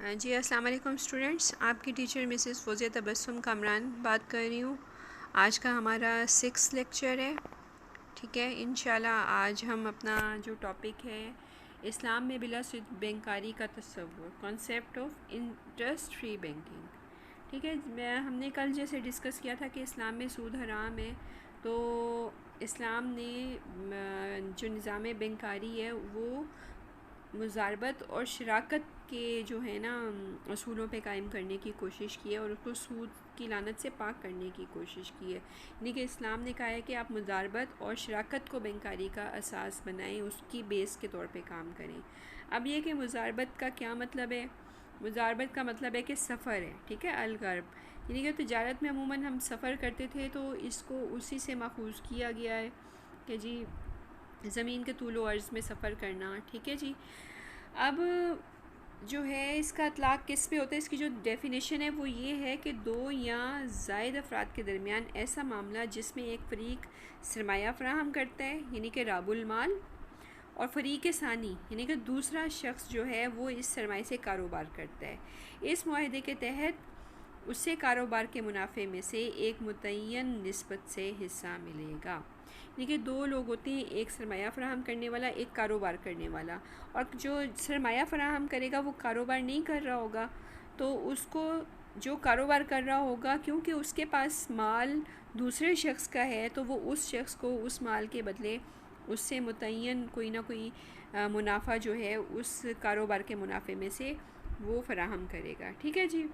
जी अस्सलाम वालेकुम स्टूडेंट्स, आपकी टीचर मिसेस फ़ौज़िया तबस्सुम कामरान बात कर रही हूँ। आज का हमारा 6th लेक्चर है। ठीक है, इंशाल्लाह आज हम अपना जो टॉपिक है इस्लाम में बिलाशुबह बैंकारी का तस्वुर, concept of interest free banking. ठीक है, हमने कल जैसे डिस्कस किया था कि इस्लाम में सूद हराम है, तो इस्लाम ने जो निज़ाम बैंकारी है वो मुज़ारबत और शराकत के जो है ना असूलों पे कायम करने की कोशिश की है और उसको सूद की लानत से पाक करने की कोशिश की है। यानी कि इस्लाम ने कहा है कि आप मुज़ारबत और शराकत को बैंकारी का असास बनाएं, उसकी बेस के तौर पे काम करें। अब ये कि मुज़ारबत का क्या मतलब है? मुज़ारबत का मतलब है कि सफ़र है। ठीक है, अलगर्ब यानी कि तिजारत में अमूमन हम सफ़र करते थे, तो इसको उसी से माखूज़ किया गया है कि जी ज़मीन के तूल व अर्ज़ में सफ़र करना। ठीक है जी। अब जो है इसका इतलाक़ किस पे होता है, इसकी जो डेफिनेशन है वो ये है कि दो या ज़ायद अफराद के दरमियान ऐसा मामला जिसमें एक फ़रीक सरमाया फ़राहम करता है यानी कि राबुल माल, और फ़रीक सानी यानी कि दूसरा शख्स जो है वो इस सरमाए से कारोबार करता है। इस मुआहदे के तहत उससे कारोबार के मुनाफे में से एक मुतय्यन निस्बत से हिस्सा मिलेगा। यानी कि दो लोग होते हैं, एक सरमाया फ़राहम करने वाला, एक कारोबार करने वाला, और जो सरमाया फ़राहम करेगा वो कारोबार नहीं कर रहा होगा, तो उसको जो कारोबार कर रहा होगा क्योंकि उसके पास माल दूसरे शख्स का है, तो वो उस शख्स को उस माल के बदले उससे मुतय्यन कोई ना कोई मुनाफा जो है उस कारोबार के मुनाफे में से वो फ़राहम करेगा। ठीक है जी।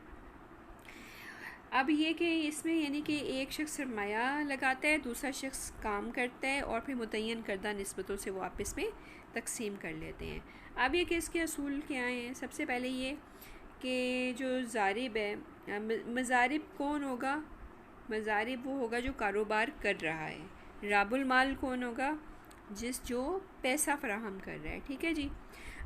अब ये कि इसमें यानी कि एक शख्स सरमाया लगाता है, दूसरा शख्स काम करता है और फिर मुतय्यन करदा निस्बतों से वो आपस में तकसीम कर लेते हैं। अब ये कि इसके असूल क्या हैं? सबसे पहले ये कि जो ज़ारिब है, मज़ारिब कौन होगा? मज़ारिब वो होगा जो कारोबार कर रहा है। राबुल माल कौन होगा? जो पैसा फ़राहम कर रहा है। ठीक है जी।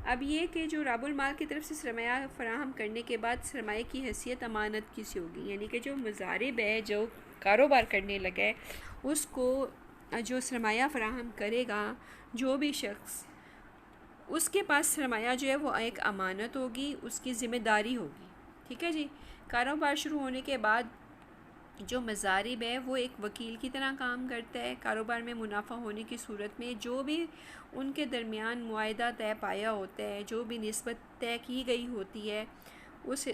अब ये कि जो राबुल माल की तरफ से सरमाया फ़राहम करने के बाद सरमाए की हैसियत अमानत की सी होगी, यानी कि जो मुज़ारिब है, जो कारोबार करने लगा है, उसको जो सरमाया फ़राहम करेगा जो भी शख्स, उसके पास सरमाया जो है वो एक अमानत होगी, उसकी ज़िम्मेदारी होगी। ठीक है जी। कारोबार शुरू होने के बाद जो मज़ारिब है वो एक वकील की तरह काम करता है। कारोबार में मुनाफा होने की सूरत में जो भी उनके दरमियान मुआहदा तय पाया होता है, जो भी निस्बत तय की गई होती है, उस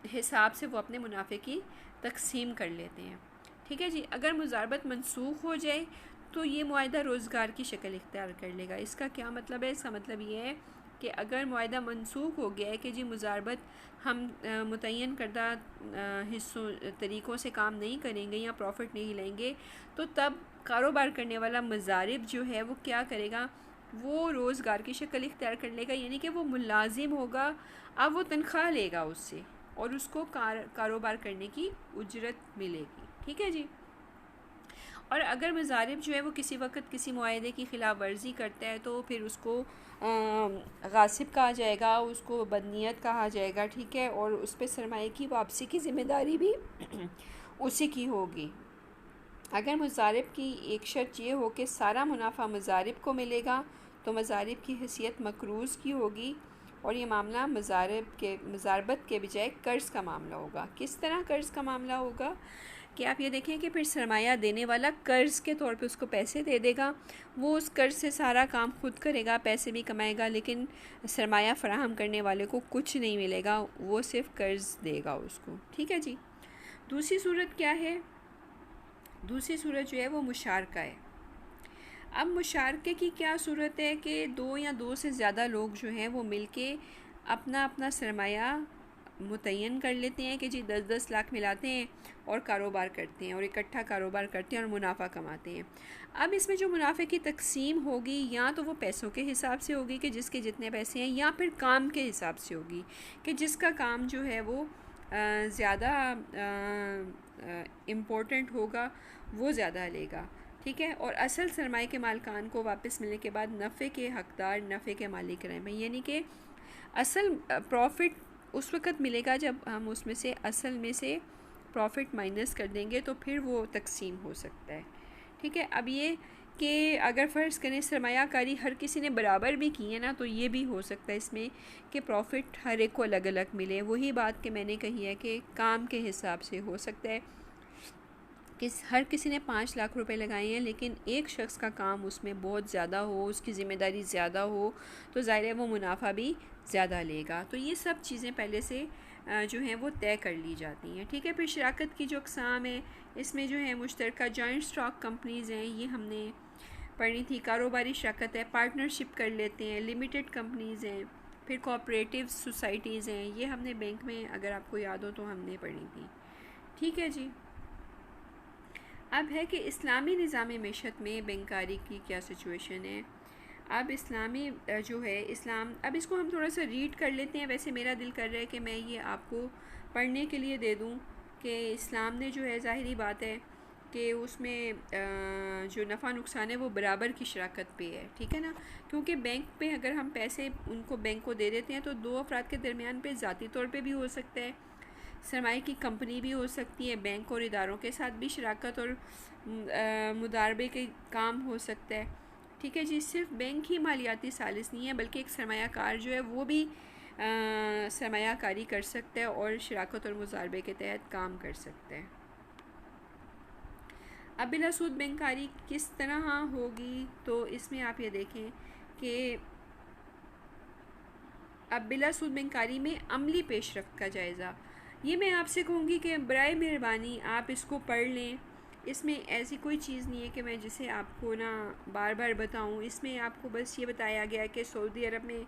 हिसाब से वो अपने मुनाफे की तकसीम कर लेते हैं। ठीक है जी। अगर मुज़ारबत मनसूख हो जाए तो ये मुआहदा रोज़गार की शक्ल इख्तियार कर लेगा। इसका क्या मतलब है? इसका मतलब ये है कि अगर मुआहदा मनसूख हो गया है कि जी मुज़ारबत हम मुतय्यन करदा हिस्सों तरीक़ों से काम नहीं करेंगे या प्रॉफिट नहीं लेंगे, तो तब कारोबार करने वाला मज़ारिब जो है वो क्या करेगा? वो रोज़गार की शक्ल इख्तियार कर लेगा, यानी कि वो मुलाजिम होगा। अब वो तनख्वाह लेगा उससे और उसको कारोबार करने की उजरत मिलेगी। ठीक है जी। और अगर मज़ारिब जो है वो किसी वक्त किसी मुआहदे की ख़िलाफ़ वर्जी करता है, तो फिर उसको गासिब कहा जाएगा, उसको बदनीयत कहा जाएगा। ठीक है, और उस पर सरमाए की वापसी की ज़िम्मेदारी भी उसी की होगी। अगर मुज़ारिब की एक शर्त ये हो कि सारा मुनाफा मज़ारिब को मिलेगा, तो मज़ारिब की हैसियत मकरूज़ की होगी और ये मामला मुज़ारबत के बजाय कर्ज़ का मामला होगा। किस तरह कर्ज़ का मामला होगा कि आप ये देखें कि फिर सरमाया देने वाला कर्ज़ के तौर पे उसको पैसे दे देगा, वो उस कर्ज़ से सारा काम खुद करेगा, पैसे भी कमाएगा, लेकिन सरमाया फ़राहम करने वाले को कुछ नहीं मिलेगा, वो सिर्फ़ कर्ज़ देगा उसको। ठीक है जी। दूसरी सूरत क्या है? दूसरी सूरत जो है वो मुशारका है। अब मुशारके की क्या सूरत है कि दो या दो से ज़्यादा लोग जो हैं वो मिलके अपना अपना सरमाया मुतय्यन कर लेते हैं कि जी 10-10 लाख मिलाते हैं और कारोबार करते हैं और इकट्ठा कारोबार करते हैं और मुनाफा कमाते हैं। अब इसमें जो मुनाफे की तकसीम होगी या तो वो पैसों के हिसाब से होगी कि जिसके जितने पैसे हैं, या फिर काम के हिसाब से होगी कि जिसका काम जो है वो ज़्यादा इम्पोर्टेंट होगा वो ज़्यादा लेगा। ठीक है, और असल सरमाए के मालिकान को वापस मिलने के बाद नफ़े के हकदार नफ़े के मालिक रहें, यानी कि असल प्रॉफिट उस वक़्त मिलेगा जब हम उसमें से असल में से प्रॉफिट माइनस कर देंगे, तो फिर वो तकसीम हो सकता है। ठीक है, अब ये कि अगर फ़र्ज़ करें सरमायाकारी हर किसी ने बराबर भी की है ना, तो ये भी हो सकता है इसमें कि प्रॉफिट हर एक को अलग अलग मिले। वही बात कि मैंने कही है कि काम के हिसाब से हो सकता है कि हर किसी ने 5 लाख रुपए लगाए हैं, लेकिन एक शख्स का काम उसमें बहुत ज़्यादा हो, उसकी ज़िम्मेदारी ज़्यादा हो, तो ज़ाहिर है वो मुनाफा भी ज़्यादा लेगा। तो ये सब चीज़ें पहले से जो हैं वो तय कर ली जाती हैं। ठीक है, फिर शराकत की जो अक़साम है, इसमें जो है मुश्तरका जॉइंट स्टॉक कंपनीज़ हैं, ये हमने पढ़ी थी। कारोबारी शराकत है, पार्टनरशिप कर लेते हैं, लिमिटेड कंपनीज़ हैं, फिर कोऑपरेटिव सोसाइटीज़ हैं, ये हमने बैंक में, अगर आपको याद हो तो हमने पढ़ी थी। ठीक है जी। अब है कि इस्लामी निज़ाम मेशत में बैंकारी की क्या सिचुएशन है। अब इस्लामी जो है इस्लाम, अब इसको हम थोड़ा सा रीड कर लेते हैं। वैसे मेरा दिल कर रहा है कि मैं ये आपको पढ़ने के लिए दे दूँ कि इस्लाम ने जो है, ज़ाहिरी बात है कि उसमें जो नफ़ा नुकसान है वो बराबर की शराकत पे है। ठीक है ना, क्योंकि बैंक पे अगर हम पैसे उनको बैंक को दे देते हैं तो दो अफराद के दरमियान पे ज़ाती तौर पे भी हो सकता है, सरमाए की कंपनी भी हो सकती है, बैंक और इदारों के साथ भी शराकत और मुदारबे के काम हो सकता है। ठीक है जी, सिर्फ बैंक ही मालियाती सालिस नहीं है, बल्कि एक सरमायाकार जो है वो भी सरमायाकारी कर सकता है और शराकत और मुदारबे के तहत काम कर सकता है। अब बिला सूद बैंकारी किस तरह होगी, तो इसमें आप ये देखें कि अब बिला सूद बैंकारी में अमली पेशरफ्त का जायज़ा, ये मैं आपसे कहूँगी कि बराए मेहरबानी आप इसको पढ़ लें। इसमें ऐसी कोई चीज़ नहीं है कि मैं जिसे आपको ना बार बार बताऊँ। इसमें आपको बस ये बताया गया है कि सऊदी अरब में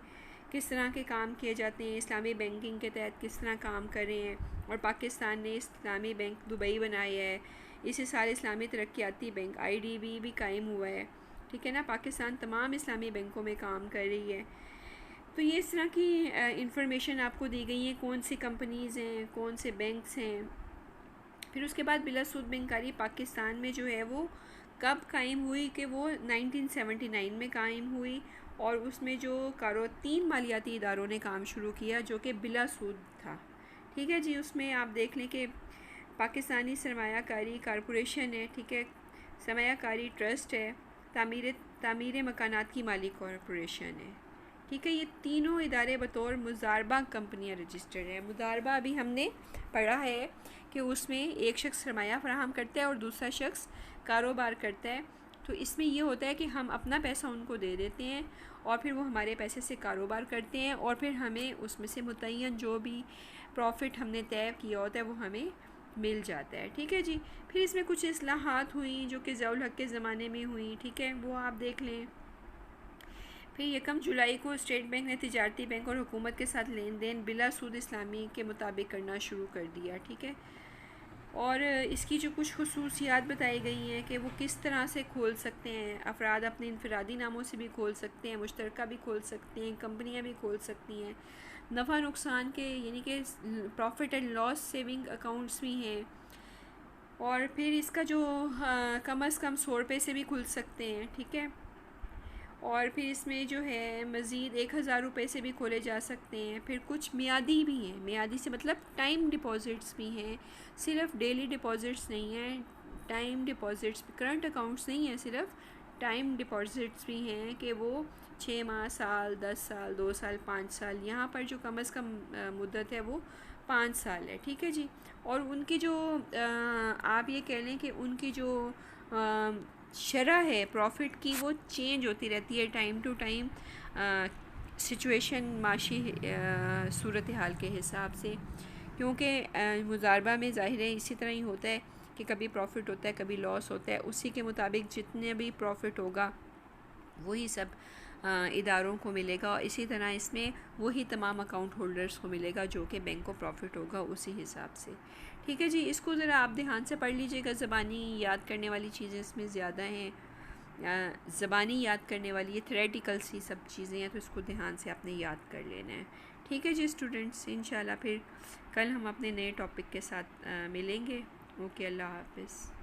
किस तरह के काम किए जाते हैं, इस्लामी बैंकिंग के तहत किस तरह काम कर रहे हैं, और पाकिस्तान ने इस्लामी बैंक दुबई बनाया है। इसी साल इस्लामी तरक्याती बैंक IDB भी कायम हुआ है। ठीक है ना, पाकिस्तान तमाम इस्लामी बैंकों में काम कर रही है। तो ये इस तरह की इंफॉर्मेशन आपको दी गई है, कौन सी कंपनीज़ हैं, कौन से बैंक्स हैं। फिर उसके बाद बिला सूद बैंकारी पाकिस्तान में जो है वो कब कायम हुई, कि वो 1979 में कायम हुई, और उसमें जो 3 मालियाती इदारों ने काम शुरू किया जो कि बिला सूद था। ठीक है जी, उसमें आप देख लें कि पाकिस्तानी सरमायाकारी कॉरपोरेशन है, ठीक है, सरमायाकारी ट्रस्ट है, तामीर मकानात की माली कॉरपोरेशन है। ठीक है, ये तीनों इदारे बतौर मुजारबा कंपनियां रजिस्टर्ड है। मुजारबा अभी हमने पढ़ा है कि उसमें एक शख्स सरमाया फराहम करता है और दूसरा शख्स कारोबार करता है। तो इसमें ये होता है कि हम अपना पैसा उनको दे देते हैं और फिर वो हमारे पैसे से कारोबार करते हैं, और फिर हमें उसमें से मुतय्यन जो भी प्रॉफिट हमने तय किया होता है वो हमें मिल जाता है। ठीक है जी, फिर इसमें कुछ इस्लाहात हुई जो कि ज़ियाउल हक़ के ज़माने में हुई। ठीक है, वो आप देख लें। फिर 1 जुलाई को स्टेट बैंक ने तिजारती बैंक और हुकूमत के साथ लेन देन बिला सूद इस्लामी के मुताबिक करना शुरू कर दिया। ठीक है, और इसकी जो कुछ खुसूसियात बताई गई हैं कि वो किस तरह से खोल सकते हैं, अफराद अपने इनफरादी नामों से भी खोल सकते हैं, मुश्तरका भी खोल सकते हैं, कंपनियां भी खोल सकती हैं, नफ़ा नुकसान के यानी कि profit and loss saving accounts भी हैं, और फिर इसका जो कम अज़ कम 100 रुपये से भी खुल सकते हैं। ठीक है, और फिर इसमें जो है मज़ीद 1000 रुपये से भी खोले जा सकते हैं। फिर कुछ मियादी भी हैं, मियादी से मतलब टाइम डिपॉज़िट्स भी हैं, सिर्फ डेली डिपॉज़िट्स नहीं हैं, टाइम डिपॉज़िट्स, करंट अकाउंट्स नहीं हैं, सिर्फ टाइम डिपॉज़िट्स भी हैं कि वो 6 माह, साल, 10 साल, 2 साल, 5 साल, यहाँ पर जो कम अज़ कम मुद्दत है वो 5 साल है। ठीक है जी, और उनकी जो आप ये कह लें कि उनकी जो शरह है प्रॉफिट की वो चेंज होती रहती है टाइम टू टाइम, सिचुएशन माशी सूरत हाल के हिसाब से, क्योंकि मुजारबा में ज़ाहिर है इसी तरह ही होता है कि कभी प्रॉफिट होता है, कभी लॉस होता है, उसी के मुताबिक जितने भी प्रॉफिट होगा वही सब इदारों को मिलेगा, और इसी तरह इसमें वही तमाम अकाउंट होल्डर्स को मिलेगा जो कि बैंक को प्रॉफिट होगा उसी हिसाब से। ठीक है जी, इसको ज़रा आप ध्यान से पढ़ लीजिएगा। ज़बानी याद करने वाली चीज़ें इसमें ज़्यादा हैं, ज़बानी याद करने वाली, ये थ्योरेटिकल सी सब चीज़ें हैं, तो इसको ध्यान से आपने याद कर लेना है। ठीक है जी स्टूडेंट्स, इंशाल्लाह फिर कल हम अपने नए टॉपिक के साथ मिलेंगे। ओके, अल्लाह हाफ़िज़।